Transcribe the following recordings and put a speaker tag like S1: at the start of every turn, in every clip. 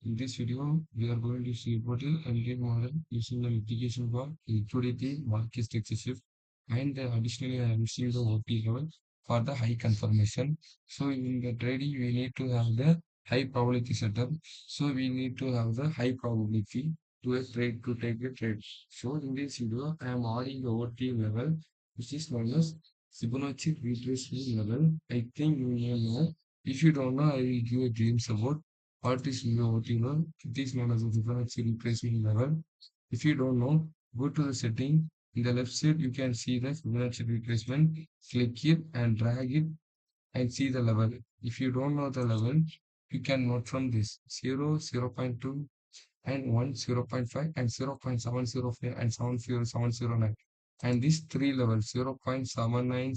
S1: in this video, we are going to see about the MD model using the mitigation block, liquidity, market structure shift, and additionally, I am using the OT level for the high confirmation. So in the trading, we need to have the high probability setup. So we need to have the high probability to a trade to take a trade. So in this video, I am adding the OT level, which is known as Fibonacci retracement level. I think you may know. If you don't know, I will give a glimpse about what is OT level. It is known as the Fibonacci retracement level. If you don't know, go to the setting. In the left side, you can see the Fibonacci retracement. Click it and drag it and see the level. If you don't know the level, you can note from this 0, 0.2, and 1 0.5 and 0.705 and 70709, and these three levels 0.79,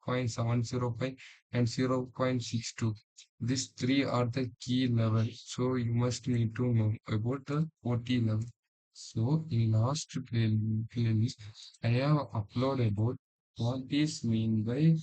S1: 0.705 and 0.62. These three are the key levels, so you must need to know about the OT level. So in last playlist I have uploaded about what is mean by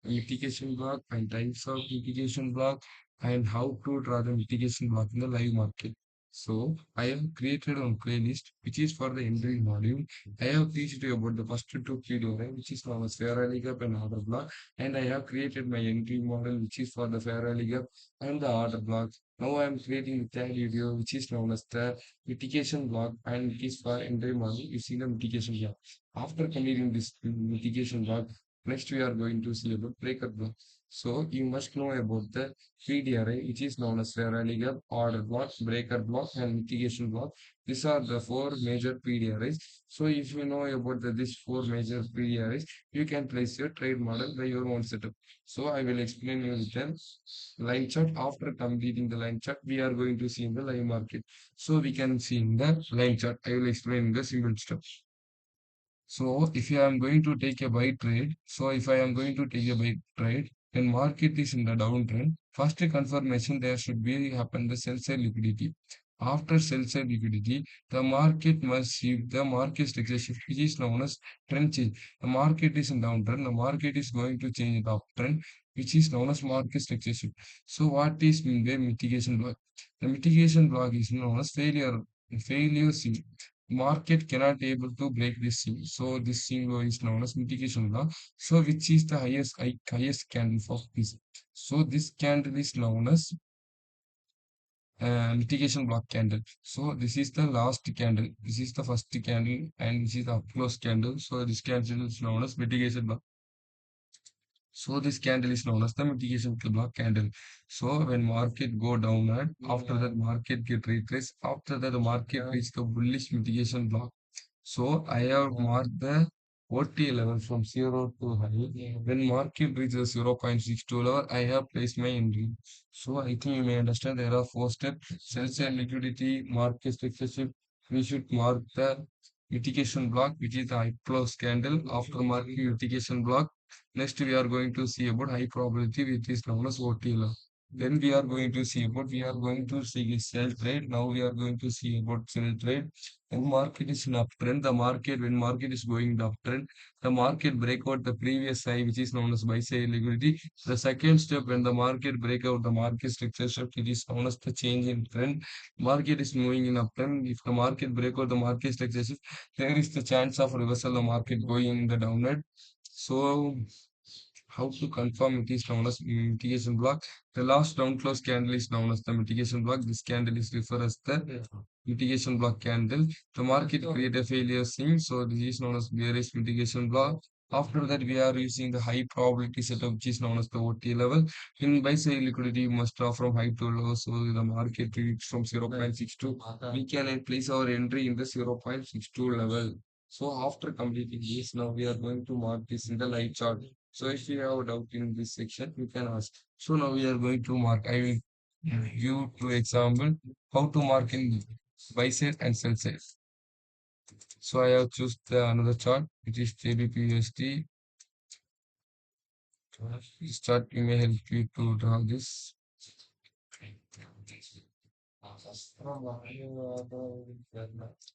S1: mitigation block and types of mitigation block and how to draw the mitigation block in the live market. So I have created a playlist which is for the entry module. I have teached you about the first two video, right, which is known as fair rally gap and order block. And I have created my entry model which is for the fair rally gap and the order block. Now I am creating the third video which is known as the mitigation block and it is for entry model using the mitigation block. After completing this mitigation block, next, we are going to see about breaker block. So you must know about the PDRA, which is known as rally gap, order block, breaker block, and mitigation block. These are the four major PDRAs. So if you know about these four major PDRAs, you can place your trade model by your own setup. So I will explain you with the line chart. After completing the line chart, we are going to see in the live market. So we can see in the line chart. I will explain in the single steps. So if I am going to take a buy trade, so if I am going to take a buy trade, when market is in the downtrend, first confirmation there should be happen the sell side liquidity. After sell side liquidity, the market must see the market structure shift, which is known as trend change. The market is in downtrend, the market is going to change the uptrend, which is known as market structure shift. So what is mean by mitigation block? The mitigation block is known as failure signal. Market cannot able to break this symbol. So this symbol is known as mitigation block. So which is the highest candle for this? So this candle is known as mitigation block candle. So this is the last candle. This is the first candle and this is the close candle. So this candle is known as mitigation block. So this candle is known as the mitigation block candle. So when market go down and after that market get retraced, after that the market reach the bullish mitigation block. So I have marked the OT level from 0 to high. When market reaches 0.62 level, I have placed my entry. So I think you may understand there are four steps. Sell side liquidity, market excessive. We should mark the mitigation block, which is the high close candle. After marking mitigation block, next we are going to see about high probability, which is known as OT level. Then we are going to see sell trade. Now we are going to see about sell trade. When market is in uptrend, when market is going uptrend, the market break out the previous high, which is known as buy side liquidity. The second step, when the market break out the market structure shift, it is known as the change in trend. Market is moving in uptrend. If the market break out the market structure shift, there is the chance of reversal the market going in the downward. So how to confirm it is known as mitigation block. The last down close candle is known as the mitigation block. This candle is referred as the mitigation block candle. The market create a failure scene, so this is known as bearish mitigation block. After that, we are using the high probability setup, which is known as the OT level. In buy side liquidity, you must draw from high to low, so the market reads from 0.62. We can place our entry in the 0.62 level. So after completing this, now we are going to mark this in the light chart. So if you have a doubt in this section, you can ask. So now we are going to mark. I will give two example how to mark in buy side and sell side. So I have choose the another chart which is JBPUSD. This chart you may help you to draw this.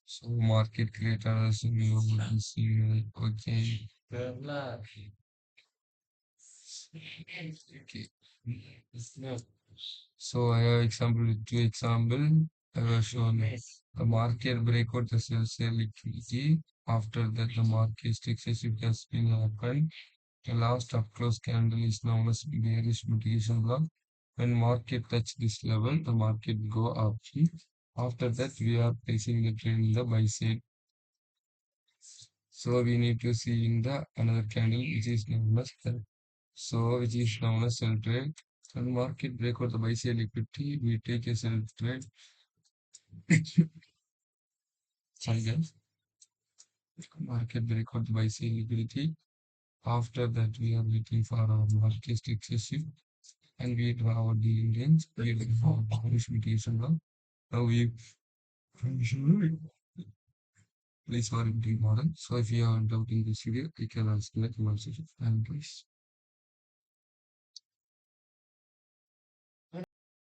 S1: So market creators, okay. Okay. So I have example with two example. I was shown the market breakout the sell liquidity. After that, the market excessive has been happened. The last up close candle is known as bearish mitigation block. When market touch this level, the market go up. After that, we are placing the trend in the buy side. So we need to see in the another candle which is known as sell. So which is known as sell trade. When market breakout the buy side liquidity, we take a sell trade. Sorry guys. Market breakout the buy side liquidity. After that, we are waiting for our market excessive and we draw our dealing range. We will for bullish mitigation now. Now we place our entry model. So if you are doubting this video, you can ask in the comment section. And please.